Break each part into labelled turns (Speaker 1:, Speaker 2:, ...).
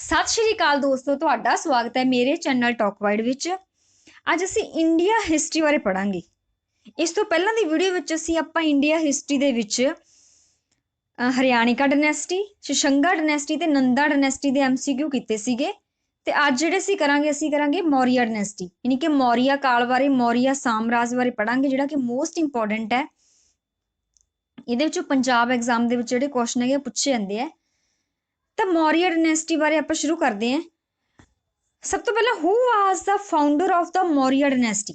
Speaker 1: सत श्री अकाल दोस्तों, तुहाडा स्वागत है मेरे चैनल टॉकवाइड विच। अज असी इंडिया हिस्टरी बारे पढ़ांगे। इस तो पहलां दी वीडियो विच असी आपां इंडिया हिस्टरी दे विच हरियाणिका डायनेस्टी, शशंगा डायनेस्टी ते नंदा डायनेस्टी दे MCQ कीते सीगे। ते अज जिहड़े असी करांगे मौर्य डायनेस्टी, यानी कि मौर्य काल बारे, मौर्य साम्राज बारे पढ़ांगे, जिहड़ा कि मोस्ट इंपोर्टेंट है। इहदे विचों पंजाब एग्जाम दे विच जिहड़े क्वेश्चन है पुछे जांदे है। तो मौर्य डायनेस्टी बारे आपां शुरू करते हैं। सब तो पहला who was the founder of the Maurya dynasty.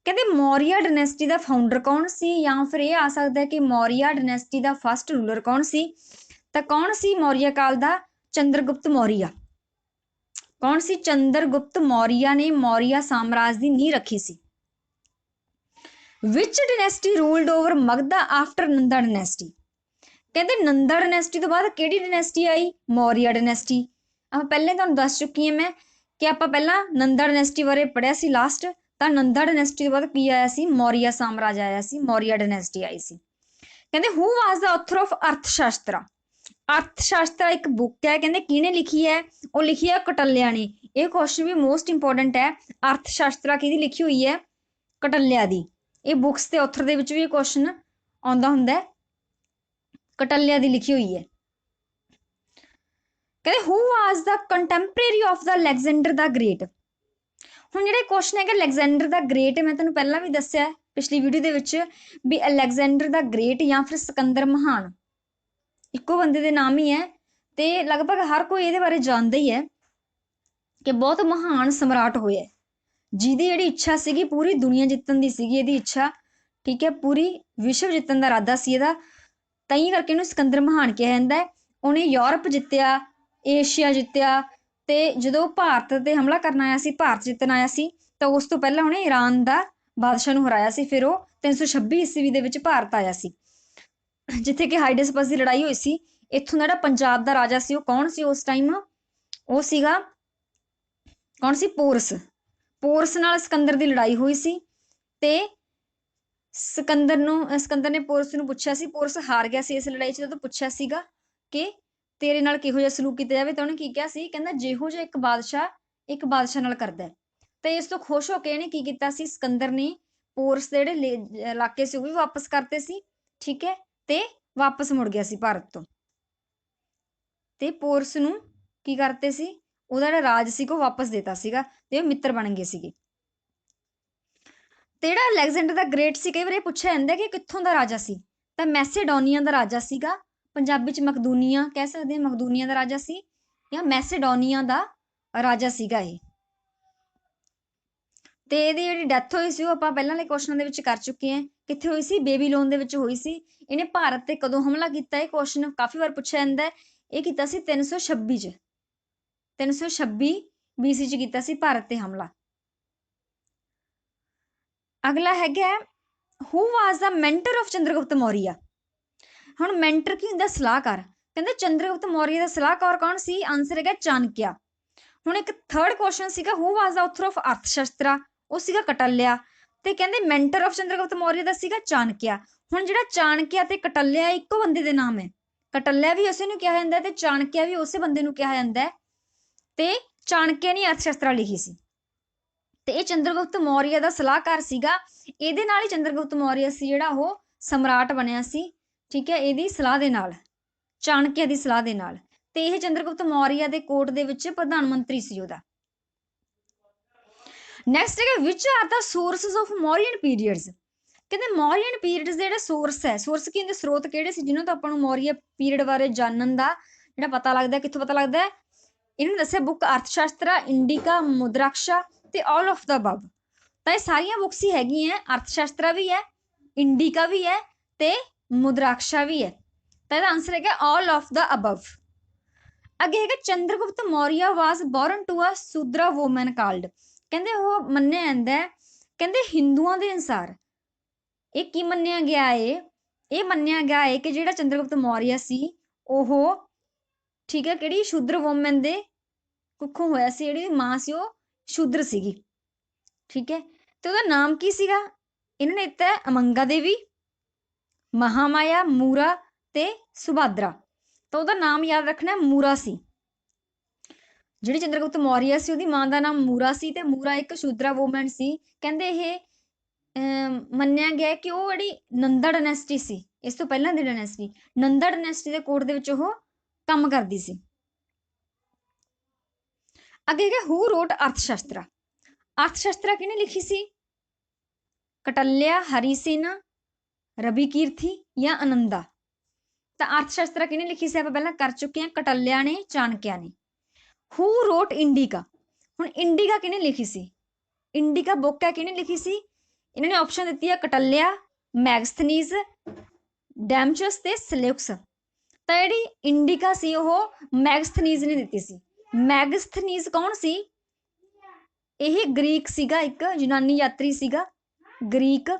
Speaker 1: कहते मौर्य डायनेस्टी का फाउंडर कौन सी, या फिर यह आ सकता है कि मौर्य डायनेस्टी का फस्ट रूलर कौन सी। तो कौन सी मौर्य काल का? चंद्रगुप्त मौर्य। कौन सी? चंद्रगुप्त मौर्य ने मौर्य साम्राज्य की नींह रखी सी। Which dynasty ruled over Magadha after Nanda dynasty. कहते नंदा डायनेस्टी तो बाद केड़ी डायनेस्टी आई? मौर्य डायनेस्टी। आप पहले तुहानूं दस चुकी है मैं कि आप पहला नंदा डायनेस्टी बारे पढ़िया सी लास्ट। तो नंदा डायनेस्टी के बाद की आया सी? मौर्य साम्राज्य आया सी, मौर्य डायनेस्टी आई सी। कहते who was the author of अर्थशास्त्र। अर्थशास्त्र एक बुक है, कहते किने लिखी है? वो लिखी है कौटिल्या ने। यह क्वेश्चन भी मोस्ट इंपोर्टेंट है। अर्थशास्त्र किहदी लिखी हुई है? कौटिल्या दी। ये बुक्स के ऑथर दे विच भी क्वेश्चन आउंदा हुंदा है। कौटिल्या दी लिखी हुई है। कहते who was the contemporary of the Alexander the great. हुण जिहड़ा क्वेश्चन है कि अलेक्जेंडर द ग्रेट, मैं तुहानूं पहलां भी दस्सिआ पिछली वीडियो दे विच भी अलेक्जेंडर द ग्रेट या फिर सिकंदर महान इक्को बंदे दे नाम ही है। ते लगभग हर कोई इहदे बारे जानदा ही है कि बहुत महान सम्राट होया, जिहदी जिहड़ी इच्छा सीगी पूरी दुनिया जितन दी सीगी इहदी इच्छा। ठीक है, पूरी विश्व जितन दा इरादा सी इहदा, तां करके इहनूं सिकंदर महान कहा जांदा है। उहने यूरोप जित्तिया, एशिया जित्तिया, ते जदों भारत ते हमला करना आया सी, भारत जितन आया सी, तो उस तो पहला उहने ईरान दा बादशाह नूं हराया सी। फिर वो 326 ईस्वी दे विच भारत आया सी, जिथे कि हाइडेस्पस की लड़ाई हुई सी। इत्थों दा जिहड़ा पंजाब दा राजा सी, वो कौन सी उस टाइम? वो सीगा कौन सी? पोरस। पोरस नाल सिकंदर दी लड़ाई हुई सी। ते सिकंदर ने पोरस नूं पुछया सी, पोरस हार गया सी इस लड़ाई च। तो पुछया सीगा कि तेरे नाल किहो जिहा सलूक किया जाए, तो उन्हें की कहा सी? कहंदा जिहो जिहा एक बादशाह नाल करदा है। तो इस तो खुश होकर इहने की कीता सी? सिकंदर ने पोरस दे जिहड़े इलाके से वो भी वापस करते सी। ठीक है, ते वापस मुड़ गया सी भारत तो। ते पोरस नूं की करते सी? उहदा जिहड़ा राज सी वो वापस देता सीगा, ते वो मित्र बन गए सीगे। ते जिहड़ा अलेक्जेंडर द ग्रेट सी, कई बार पुछया जांदा कि कित्थों दा राजा सी। तो मैसेडोनिया दा राजा सीगा। पंजाबी च मकदूनिया कह सकदे हां, मकदूनिया दा राजा सी या मैसेडोनिया दा राजा सीगा ये। ते इहदी जिहड़ी डैथ होई सी, आपां पहलां वाले क्वेश्चन दे विच कर चुके हैं। कित्थे होई सी? बेबीलोन दे विच होई सी। इहने भारत ते कदों हमला कीता? ये क्वेश्चन काफी बार पुछया जांदा है। ये कीता सी 326 च, 326 BC च कीता सी भारत ते हमला। अगला हैगा who was the mentor of Chandragupta Maurya. हुण मेंटर की हुंदा? सलाहकार। कहंदे चंद्रगुप्त मौर्य दा सलाहकार कौन सी? आंसर हैगा चाणक्य। हुण एक थर्ड क्वेश्चन सीगा who was the author of अर्थशास्त्र, वो सीगा कौटिल्या। ते कहंदे मेंटर ऑफ चंद्रगुप्त मौर्य दा सीगा चाणक्य। हुण जिहड़ा चाणक्य ते कौटिल्या इक्को बंदे दे नाम है। कौटिल्या भी उसे नूं कहा जांदा है ते चाणक्य भी उसे बंदे नूं कहा जांदा है। ते चाणक्य ने अर्थशास्त्र लिखी सी, ते ये चंद्रगुप्त मौर्य दा सलाहकार सीगा। इहदे नाल ही चंद्रगुप्त मौर्य सी जिहड़ा वो सम्राट बनिया सी। ठीक है, इहदी सलाह दे नाल, चाणक्य दी सलाह दे नाल। ते यह चंद्रगुप्त मौर्य दे कोर्ट दे विच प्रधानमंत्री सी ओहदा। नैक्सट है which are the sources of Mauryan periods. कहते मौर्यन पीरियड्स दे जिहड़े सोर्स है, सोर्स की हुंदे? स्रोत किहड़े सी जिन्हों तो आपां नूं मौर्य पीरियड बारे जानन दा जिहड़ा पता लगदा है। कित्थों पता लगदा है? इन्होंने दस्सिआ बुक अर्थशास्त्र, इंडिका, मुद्राक्षा ते ऑल ऑफ द अबव। तो ये सारियां बुक्स ही हैगी हैं। अर्थशास्त्र भी है, इंडिका भी है, ते मुद्राक्षा भी है। तो इसका आंसर है ऑल ऑफ द अबव। अगे है Chandragupta Maurya was born to a Shudra woman called. कहंदे वो मन्निया जांदा है, कहंदे हिंदुआं दे अनुसार ये की मन्निया गया है? ये मन्निया गया है कि जिहड़ा चंद्रगुप्त मौर्य सी ओह, ठीक है, किहड़ी शूद्र वूमन दे कुखों होया सी, जिहड़ी मां सी वो शूद्र सीगी। ठीक है, तो ਉਹਦਾ नाम की सीगा? इन्होंने दिता है अमंगा देवी, महामाया, मूरा ते सुभाद्रा। तो ਉਹਦਾ नाम याद रखना है मूरा सी। ਜਿਹੜੀ ਚੰਦਰਗੁਪਤ ਮੌਰੀਆ ਸੀ ਉਹਦੀ ਮਾਂ ਦਾ ਨਾਮ ਮੂਰਾ ਸੀ ਤੇ ਮੂਰਾ ਇੱਕ ਸ਼ੂਦਰਾ ਵੂਮਨ ਸੀ। ਕਹਿੰਦੇ ਇਹ ਮੰਨਿਆ ਗਿਆ ਕਿ ਉਹ ਜਿਹੜੀ ਨੰਦਾ ਡਾਇਨੈਸਟੀ ਸੀ, ਇਸ ਤੋਂ ਪਹਿਲਾਂ ਦੀ ਡਾਇਨੈਸਟੀ, ਨੰਦਾ ਡਾਇਨੈਸਟੀ ਦੇ ਕੋਰਟ ਦੇ ਵਿੱਚ ਉਹ ਕੰਮ ਕਰਦੀ ਸੀ। ਅੱਗੇ ਹੈਗਾ ਹੂ ਰੋਟ ਅਰਥ ਸ਼ਾਸਤਰਾ। ਅਰਥ ਸ਼ਾਸਤਰਾ ਕਿਹਨੇ ਲਿਖੀ ਸੀ? ਕਟਲਿਆ, ਹਰੀਸੇਨ, ਰਵੀ ਕੀਰਥੀ ਜਾਂ ਆਨੰਦਾ। ਤਾਂ ਅਰਥ ਸ਼ਾਸਤਰਾ ਕਿਹਨੇ ਲਿਖੀ ਸੀ ਆਪਾਂ ਪਹਿਲਾਂ ਕਰ ਚੁੱਕੇ ਹਾਂ, ਕਟਲਿਆ ਨੇ, ਚਾਣਕਿਆ ਨੇ। ਹੂ ਰੋਟ ਇੰਡੀਕਾ। ਹੁਣ ਇੰਡੀਕਾ ਕਿਹਨੇ ਲਿਖੀ ਸੀ? ਇੰਡੀਕਾ ਬੁੱਕ ਹੈ ਕਿਹਨੇ ਲਿਖੀ ਸੀ? ਇਹਨਾਂ ਨੇ ਆਪਸ਼ਨ ਦਿੱਤੀ ਹੈ ਕਟਲਿਆ, ਮੈਗਸਥਨੀਜ਼, ਡੈਮਚਸ ਤੇ ਸਲੇਕਸ। ਤਾਂ ਜਿਹੜੀ ਇੰਡੀਕਾ ਸੀ ਉਹ ਮੈਗਸਥਨੀਜ਼ ਨੇ ਦਿੱਤੀ ਸੀ। ਮੈਗਸਥਨੀਜ਼ ਕੌਣ ਸੀ? ਇਹ ਗ੍ਰੀਕ ਸੀਗਾ, ਇੱਕ ਯੂਨਾਨੀ ਯਾਤਰੀ ਸੀਗਾ ਗ੍ਰੀਕ।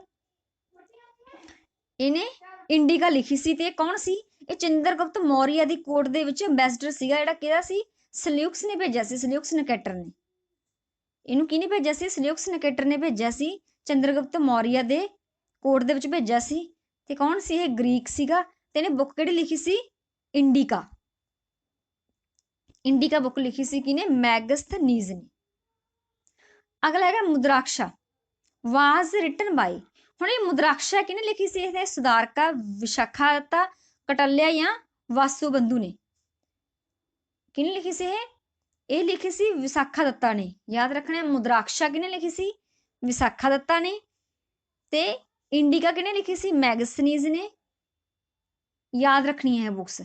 Speaker 1: ਇਹਨੇ ਇੰਡੀਕਾ ਲਿਖੀ ਸੀ ਤੇ ਕੌਣ ਸੀ? ਇਹ ਚੰਦਰਗੁਪਤ ਮੌਰੀਆ ਦੀ ਕੋਰਟ ਦੇ ਵਿੱਚ ਐਂਬੈਸਡਰ ਸੀਗਾ। ਜਿਹੜਾ ਕਿਹਦਾ ਸੀ? ਸਲਿਊਕਸ ਨੇ ਭੇਜਿਆ ਸੀ, ਸਲਿਊਕਸ ਨਿਕੇਟਰ ਨੇ। ਇਹਨੂੰ ਕਿਹਨੇ ਭੇਜਿਆ ਸੀ? ਸਲਿਊਕਸ ਨਿਕੇਟਰ ਨੇ ਭੇਜਿਆ ਸੀ, ਚੰਦਰਗੁਪਤ ਮੌਰੀਆ ਦੇ ਕੋਰਟ ਦੇ ਵਿੱਚ ਭੇਜਿਆ ਸੀ। ਤੇ ਕੌਣ ਸੀ? ਇਹ ਗ੍ਰੀਕ ਸੀਗਾ। ਤੇ ਇਹਨੇ ਬੁੱਕ ਕਿਹੜੀ ਲਿਖੀ ਸੀ? ਇੰਡੀਕਾ। ਇੰਡੀਕਾ ਬੁੱਕ ਲਿਖੀ ਸੀ ਕਿਹਨੇ? ਮੈਗਸਥਨੀਜ਼ ਨੇ। ਅਗਲਾ ਹੈਗਾ ਮੁਦਰਾਕਸ਼ਾ, ਵਾਜ਼ ਰਿਟਨ ਬਾਈ। ਹੁਣ ਇਹ ਮੁਦਰਾਕਸ਼ਾ ਕਿਹਨੇ ਲਿਖੀ ਸੀ? ਇਹ ਸੁਦਾਰਕਾ, ਵਿਸ਼ਾਖਾਤਾ, ਕਟਲਿਆ ਜਾਂ ਵਾਸੁਬੰਧੂ ਨੇ। ਕਿਹਨੇ ਲਿਖੀ ਸੀ ਇਹ ਲਿਖੀ ਸੀ ਵਿਸਾਖਾ ਦੱਤਾ ਨੇ। ਯਾਦ ਰੱਖਣਾ, ਮੁਦਰਾਕਸ਼ਾ ਕਿਹਨੇ ਲਿਖੀ ਸੀ? ਵਿਸਾਖਾ ਦੱਤਾ ਨੇ। ਤੇ ਇੰਡੀਕਾ ਕਿਹਨੇ ਲਿਖੀ ਸੀ? ਮੈਗਸਥਨੀਜ਼ ਨੇ। ਯਾਦ ਰੱਖਣੀ ਹੈ ਬੁੱਕਸ।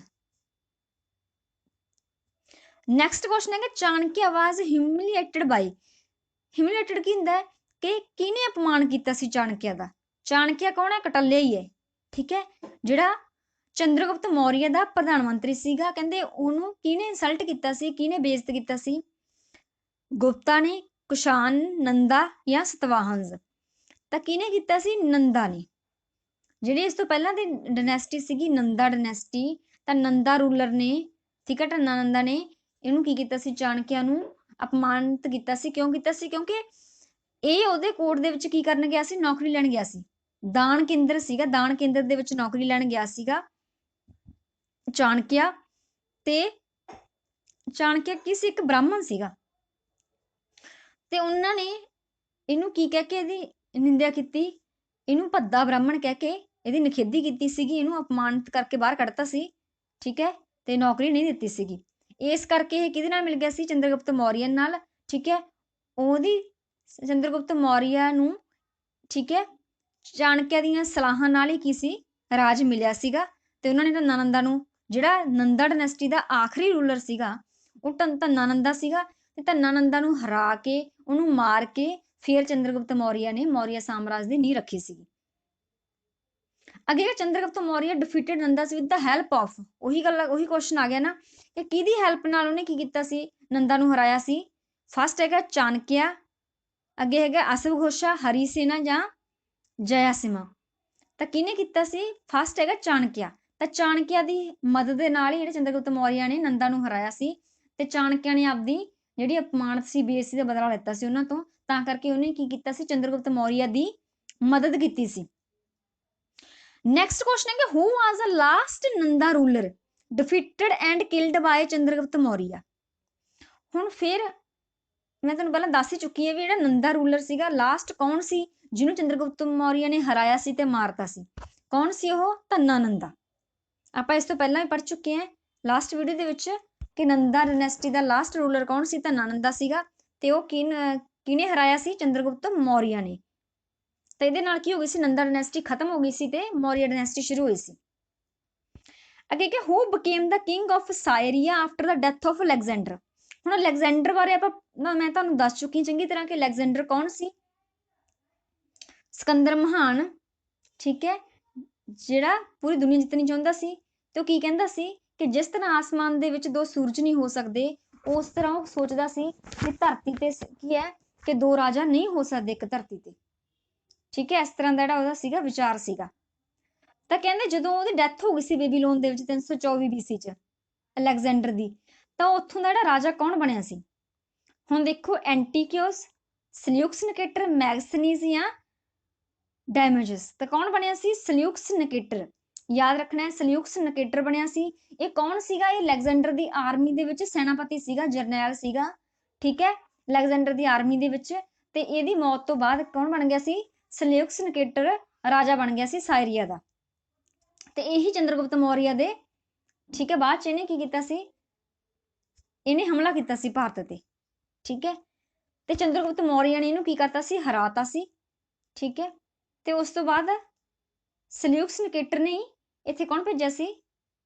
Speaker 1: ਨੈਕਸਟ ਕੁਐਸਚਨ ਹੈਗਾ ਚਾਣਕਿਆ ਵਾਜ਼ ਹਿਊਮਿਲੀਏਟਡ ਬਾਈ। ਹਿਊਮਿਲੀਏਟਡ ਕੀ ਹੁੰਦਾ? ਕਿ ਕਿਹਨੇ ਅਪਮਾਨ ਕੀਤਾ ਸੀ ਚਾਣਕਿਆ ਦਾ? ਚਾਣਕਿਆ ਕੌਣ ਹੈ? ਕਟਲਿਆ ਹੀ ਹੈ। ਠੀਕ ਹੈ, ਜਿਹੜਾ ਚੰਦਰਗੁਪਤ ਮੌਰੀਆ ਦਾ ਪ੍ਰਧਾਨ ਮੰਤਰੀ ਸੀਗਾ। ਕਹਿੰਦੇ ਉਹਨੂੰ ਕਿਹਨੇ ਇਨਸਲਟ ਕੀਤਾ ਸੀ, ਕਿਹਨੇ ਬੇਇੱਜ਼ਤ ਕੀਤਾ ਸੀ? ਗੁਪਤਾ ਨੇ, ਕੁਸ਼ਾਨ, ਨੰਦਾ ਜਾਂ ਸਤਵਾਹਨਸ। ਤਾਂ ਕਿਹਨੇ ਕੀਤਾ ਸੀ? ਨੰਦਾ ਨੇ। ਜਿਹੜੀ ਇਸ ਤੋਂ ਪਹਿਲਾਂ ਦੀ ਡਾਇਨੈਸਟੀ ਸੀਗੀ ਨੰਦਾ ਡਾਇਨੈਸਟੀ, ਤਾਂ ਨੰਦਾ ਰੂਲਰ ਨੇ, ਠੀਕ ਹੈ, ਨੰਦਾ ਨੇ ਇਹਨੂੰ ਕੀ ਕੀਤਾ ਸੀ? ਚਾਣਕਿਆ ਨੂੰ ਅਪਮਾਨਿਤ ਕੀਤਾ ਸੀ। ਕਿਉਂ ਕੀਤਾ ਸੀ? ਕਿਉਂਕਿ ਇਹ ਉਹਦੇ ਕੋਰਟ ਦੇ ਵਿੱਚ ਕੀ ਕਰਨ ਗਿਆ ਸੀ? ਨੌਕਰੀ ਲੈਣ ਗਿਆ ਸੀ। ਦਾਨ ਕੇਂਦਰ ਸੀਗਾ, ਦਾਨ ਕੇਂਦਰ ਦੇ ਵਿੱਚ ਨੌਕਰੀ ਲੈਣ ਗਿਆ ਸੀਗਾ ਚਾਣਕਿਆ। ਤੇ ਚਾਣਕਿਆ ਕੀ ਸੀ? ਇੱਕ ਬ੍ਰਾਹਮਣ ਸੀਗਾ। ਤੇ ਉਹਨਾਂ ਨੇ ਇਹਨੂੰ ਕੀ ਕਹਿ ਕੇ ਇਹਦੀ ਨਿੰਦਿਆ ਕੀਤੀ? ਇਹਨੂੰ ਭੱਦਾ ਬ੍ਰਾਹਮਣ ਕਹਿ ਕੇ ਇਹਦੀ ਨਿਖੇਧੀ ਕੀਤੀ ਸੀਗੀ। ਇਹਨੂੰ ਅਪਮਾਨਿਤ ਕਰਕੇ ਬਾਹਰ ਕੱਢਤਾ ਸੀ। ਠੀਕ ਹੈ, ਤੇ ਨੌਕਰੀ ਨਹੀਂ ਦਿੱਤੀ ਸੀਗੀ। ਇਸ ਕਰਕੇ ਇਹ ਕਿਹਦੇ ਨਾਲ ਮਿਲ ਗਿਆ ਸੀ? ਚੰਦਰਗੁਪਤ ਮੌਰੀਆ ਨਾਲ। ਠੀਕ ਹੈ, ਉਹਦੀ ਚੰਦਰਗੁਪਤ ਮੌਰੀਆ ਨੂੰ, ਠੀਕ ਹੈ, ਚਾਣਕਿਆ ਦੀਆਂ ਸਲਾਹਾਂ ਨਾਲ ਹੀ ਕੀ ਸੀ? ਰਾਜ ਮਿਲਿਆ ਸੀਗਾ। ਤੇ ਉਹਨਾਂ ਨੇ ਤਾਂ ਨੰਦਾ ਨੂੰ, ਜਿਹੜਾ ਨੰਦਾ ਡਾਇਨੈਸਟੀ ਦਾ ਆਖਰੀ ਰੂਲਰ ਸੀਗਾ, ਉਹ ਧੰਨਾਨੰਦਾ ਸੀਗਾ। ਤੇ ਧੰਨਾਨੰਦਾ ਨੂੰ ਹਰਾ ਕੇ, ਉਹਨੂੰ ਮਾਰ ਕੇ, ਫਿਰ ਚੰਦਰਗੁਪਤ ਮੌਰੀਆ ਨੇ ਮੌਰੀਆ ਸਾਮਰਾਜ ਦੀ ਨੀਂਹ ਰੱਖੀ ਸੀ। ਅੱਗੇ Chandragupta Maurya defeated Nanda with the help of. ਉਹੀ ਗੱਲ, ਉਹੀ ਕੁਐਸਚਨ ਆ ਗਿਆ ਨਾ ਕਿ ਕਿਹਦੀ ਹੈਲਪ ਨਾਲ ਉਹਨੇ ਕੀ ਕੀਤਾ ਸੀ? ਨੰਦਾ ਨੂੰ ਹਰਾਇਆ ਸੀ। ਫਸਟ ਹੈਗਾ ਚਾਣਕਿਆ, ਅੱਗੇ ਹੈਗਾ ਅਸ਼ਵਘੋਸ਼ਾ, ਹਰੀਸੇਨਾ ਜਾਂ ਜਯਾਸਿਮਾ। ਤਾਂ ਕਿਹਨੇ ਕੀਤਾ ਸੀ? ਫਸਟ ਹੈਗਾ ਚਾਣਕਿਆ। ਤਾਂ ਚਾਣਕਿਆ ਦੀ ਮਦਦ ਦੇ ਨਾਲ ਹੀ ਜਿਹੜੇ ਚੰਦਰਗੁਪਤ ਮੌਰੀਆ ਨੇ ਨੰਦਾ ਨੂੰ ਹਰਾਇਆ ਸੀ। ਤੇ ਚਾਣਕਿਆ ਨੇ ਆਪਦੀ ਜਿਹੜੀ ਅਪਮਾਨਿਤ ਸੀ ਬੇਇੱਜ਼ਤੀ ਦਾ ਬਦਲਾ ਲਿੱਤਾ ਸੀ ਉਹਨਾਂ ਤੋਂ। ਤਾਂ ਕਰਕੇ ਉਹਨੇ ਕੀ ਕੀਤਾ ਸੀ? ਚੰਦਰਗੁਪਤ ਮੌਰੀਆ ਦੀ ਮਦਦ ਕੀਤੀ ਸੀ। ਨੈਕਸਟ ਕੁਐਸਚਨ ਹੈ ਕਿ who was the last Nanda ruler defeated and killed by Chandragupta Maurya. ਹੁਣ ਫਿਰ ਮੈਂ ਤੁਹਾਨੂੰ ਪਹਿਲਾਂ ਦੱਸ ਹੀ ਚੁੱਕੀ ਹਾਂ ਵੀ ਜਿਹੜਾ ਨੰਦਾ ਰੂਲਰ ਸੀਗਾ, ਲਾਸਟ ਕੌਣ ਸੀ ਜਿਹਨੂੰ ਚੰਦਰਗੁਪਤ ਮੌਰੀਆ ਨੇ ਹਰਾਇਆ ਸੀ ਤੇ ਮਾਰਤਾ ਸੀ? ਕੌਣ ਸੀ ਉਹ? ਧੰਨਾਨੰਦਾ। ਆਪਾਂ ਇਸ ਤੋਂ ਪਹਿਲਾਂ ਵੀ ਪੜ੍ਹ ਚੁੱਕੇ ਹਾਂ ਲਾਸਟ ਵੀਡੀਓ ਦੇ ਵਿੱਚ ਕਿ ਨੰਦਾ ਡਾਇਨੈਸਟੀ ਦਾ ਲਾਸਟ ਰੂਲਰ ਕੌਣ ਸੀ? ਧੰਨਾਨੰਦਾ ਸੀਗਾ। ਤੇ ਉਹ ਕਿਹਨੇ ਹਰਾਇਆ ਸੀ? ਚੰਦਰਗੁਪਤ ਮੌਰੀਆ ਨੇ। ਤਾਂ ਇਹਦੇ ਨਾਲ ਕੀ ਹੋ ਗਈ ਸੀ? ਨੰਦਾ ਡਾਇਨੈਸਟੀ ਖਤਮ ਹੋ ਗਈ ਸੀ ਤੇ ਮੌਰੀਆ ਡਾਇਨੈਸਟੀ ਸ਼ੁਰੂ ਹੋਈ ਸੀ। ਅੱਗੇ ਕਿ who became the king of Syria after the death of Alexander. ਹੁਣ ਅਲੈਗਜ਼ੈਂਡਰ ਬਾਰੇ ਆਪਾਂ ਮੈਂ ਤੁਹਾਨੂੰ ਦੱਸ ਚੁੱਕੀ ਚੰਗੀ ਤਰ੍ਹਾਂ ਕਿ ਅਲੈਗਜ਼ੈਂਡਰ ਕੌਣ ਸੀ? ਸਿਕੰਦਰ ਮਹਾਨ। ਠੀਕ ਹੈ, ਜਿਹੜਾ ਪੂਰੀ ਦੁਨੀਆ ਜਿੱਤਣੀ ਚਾਹੁੰਦਾ ਸੀ। ਤੇ ਉਹ ਕੀ ਕਹਿੰਦਾ ਸੀ ਕਿ ਜਿਸ ਤਰ੍ਹਾਂ ਆਸਮਾਨ ਦੇ ਵਿੱਚ ਦੋ ਸੂਰਜ ਨਹੀਂ ਹੋ ਸਕਦੇ, ਉਸ ਤਰ੍ਹਾਂ ਉਹ ਸੋਚਦਾ ਸੀ ਕਿ ਧਰਤੀ ਤੇ ਕੀ ਹੈ ਕਿ ਦੋ ਰਾਜਾ ਨਹੀਂ ਹੋ ਸਕਦੇ ਇੱਕ ਧਰਤੀ ਤੇ। ਠੀਕ ਹੈ, ਇਸ ਤਰ੍ਹਾਂ ਦਾ ਜਿਹੜਾ ਉਹਦਾ ਸੀਗਾ ਵਿਚਾਰ ਸੀਗਾ। ਤਾਂ ਕਹਿੰਦੇ ਜਦੋਂ ਉਹਦੀ ਡੈਥ ਹੋ ਗਈ ਸੀ ਬੇਬੀਲੋਨ ਦੇ ਵਿੱਚ 324 BC ਚ ਅਲੈਗਜ਼ੈਂਡਰ ਦੀ, ਤਾਂ ਉੱਥੋਂ ਦਾ ਜਿਹੜਾ ਰਾਜਾ ਕੌਣ ਬਣਿਆ ਸੀ? ਹੁਣ ਦੇਖੋ, ਐਂਟੀਕਿਓਸ, ਸਲਿਊਕਸ ਨਿਕੇਟਰ, ਮੈਗਸਥਨੀਜ਼ ਜਾਂ ਡਾਇਮੋਜਸ। ਤਾਂ ਕੌਣ ਬਣਿਆ ਸੀ? Seleucus Nicator. याद रखना है। सल्यूकस निकेटर बनिया सी। ये कौन सीगा? ये अलेक्जेंडर दी आर्मी दे विच सैनापति सीगा, जरनैल सीगा, ठीक है, अलेक्जेंडर दी आर्मी दे विच। ते इहदी मौत तो बाद कौन बन गया सी? सल्यूकस निकेटर राजा बन गया सी सायरिया दा। ते यही चंद्रगुप्त मौर्य दे, ठीक है, बाद च इहने की कीता सी? इहने हमला कीता सी भारत ते, ठीक है। ते चंद्रगुप्त मौर्य ने इहनूं की करता सी? हराता सी, ठीक है। ते उस तो बाद सल्यूकस निकेटर ने इत्थे कौन भेजिया सी?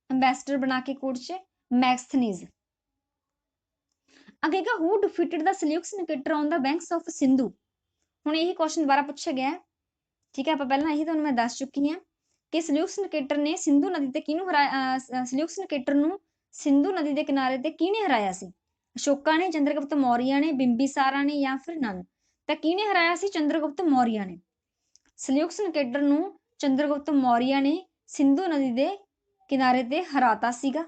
Speaker 1: अंबैसडर बना के कोर्ट च मैगस्थनीज। अगे का who defeated the Seleucus Nicator on the banks of Sindhu. हुण यही क्वेश्चन दोबारा पूछा गया है, ठीक है। आप पहला यही तुहानूं मैं दस चुकी हां कि सल्यूकस निकेटर ने सिंधु नदी ते किहनूं हराया? सल्यूकस निकेटर नूं सिंधु नदी के किनारे ते किहने हराया सी? अशोका ने, चंद्रगुप्त मौर्य ने, बिंबिसारा ने या फिर नल? तां किहने हराया सी? चंद्रगुप्त मौर्य ने। सल्यूकस निकेटर नूं चंद्रगुप्त मौर्य ने सिंधु नदी के किनारे ते हराता सीगा।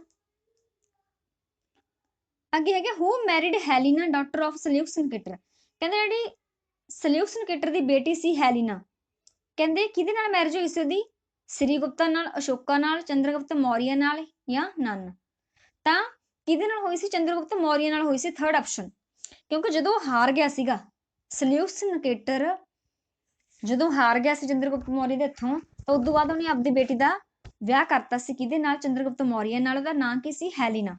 Speaker 1: अगे है who married Helena daughter of Seleucus Nicator. कहंदे जिहड़ी सल्यूकस निकेटर दी बेटी सी हैलीना, कहंदे किहदे नाल मैरिज होई सी ओहदी? श्रीगुप्ता नाल, अशोका नाल, चंद्रगुप्त मौर्य नाल या नन? तां किहदे नाल होई सी? चंद्रगुप्त मौर्य नाल होई सी, थर्ड ऑप्शन। क्योंकि जदों हार गया सीगा सल्यूकस निकेटर, जदों हार गया सी चंद्रगुप्त मौर्य दे हत्थों, तो उदों बाद उहने अपनी बेटी दा विआह करता सी किहदे नाल? चंद्रगुप्त मौर्य नाल। उहदा नाम की सी? हैलीना।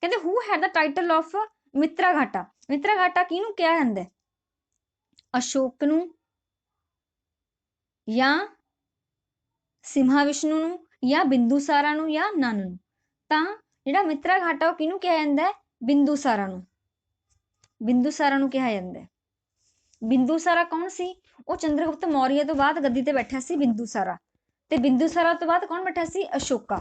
Speaker 1: कहते who had the title of Mitraghata. Mitraghata किहनूं कहा जांदा है? अशोक नूं या सिम्हा-विष्णु नूं या बिंदुसारा नूं या नन नूं? तां जिहड़ा मित्राघाटा ओह किहनूं कहा जांदा है? बिंदुसारा नूं। बिंदुसारा नूं कहा जांदा है। बिंदुसारा कौन सी? ਉਹ चंद्रगुप्त मौर्य तो बाद गद्दी ते बैठा सी बिंदुसारा, ते बिंदुसारा तो बाद कौन बैठा सी? अशोका,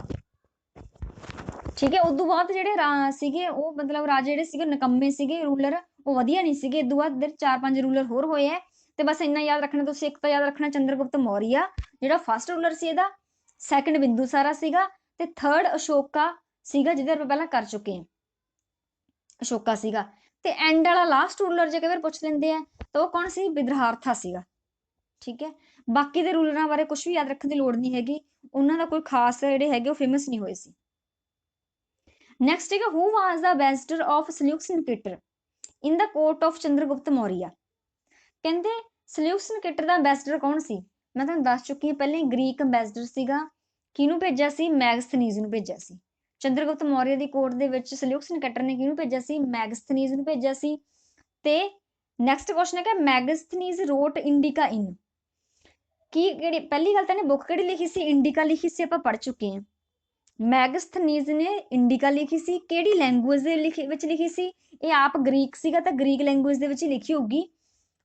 Speaker 1: ठीक है। उदों बाद जिहड़े सीगे ਉਹ मतलब राजे जिहड़े सीगे निकम्मे सीगे, रूलर ਉਹ ਵਧੀਆ नहीं सीगे। इदों बाद इधर 4-5 रूलर होर होए है, ते बस इन्ना याद रखना तुसीं। एक तो याद रखना चंद्रगुप्त मौर्य जिहड़ा फस्ट रूलर सी ਇਹਦਾ, सैकेंड बिंदुसारा सीगा, ते थर्ड अशोका सीगा जिहदे ਆਪਾਂ ਪਹਿਲਾਂ कर चुके हैं, अशोका सीगा। ते एंड वाला लास्ट रूलर जे कई बार पुछ लेंदे आ तो वो कौन सी? बिद्रहारथा सीगा, ठीक है। बाकी दे रूलरां बारे कुछ भी याद रखने की लोड़ नहीं हैगी, उन्हां दा कोई खास जिहड़े हैगे वो फेमस नहीं होए सी। नैक्सट है who was the ambassador of Seleucus Nicator in the court of Chandragupta Maurya. कहंदे सल्यूकस निकेटर दा एंबेसडर कौन सी? मैं तुहानूं दस चुकी हां पहले, ग्रीक एंबेसडर सीगा। किहनूं भेजिया सी? मैगस्थनीज नूं भेजिया सी। चंद्रगुप्त मौर्य दी कोर्ट दे विच सल्यूकस निकेटर ने किहनूं भेजिया सी? मैगस्थनीज नूं भेजिया सी। ते नैक्सट क्वेश्चन है कि मैगस्थनीज रोट इंडिका इन की किहड़ी? पहली गल तां इहने बुक किहड़ी लिखी सी? इंडिका लिखी सी, आपां पढ़ चुके हैं। मैगस्थनीज ने इंडिका लिखी सी, किहड़ी लैंगुएज दे विच लिखी सी? ये आप ग्रीक सीगा, तां ग्रीक लैंगुएज दे विच ही लिखी होगी।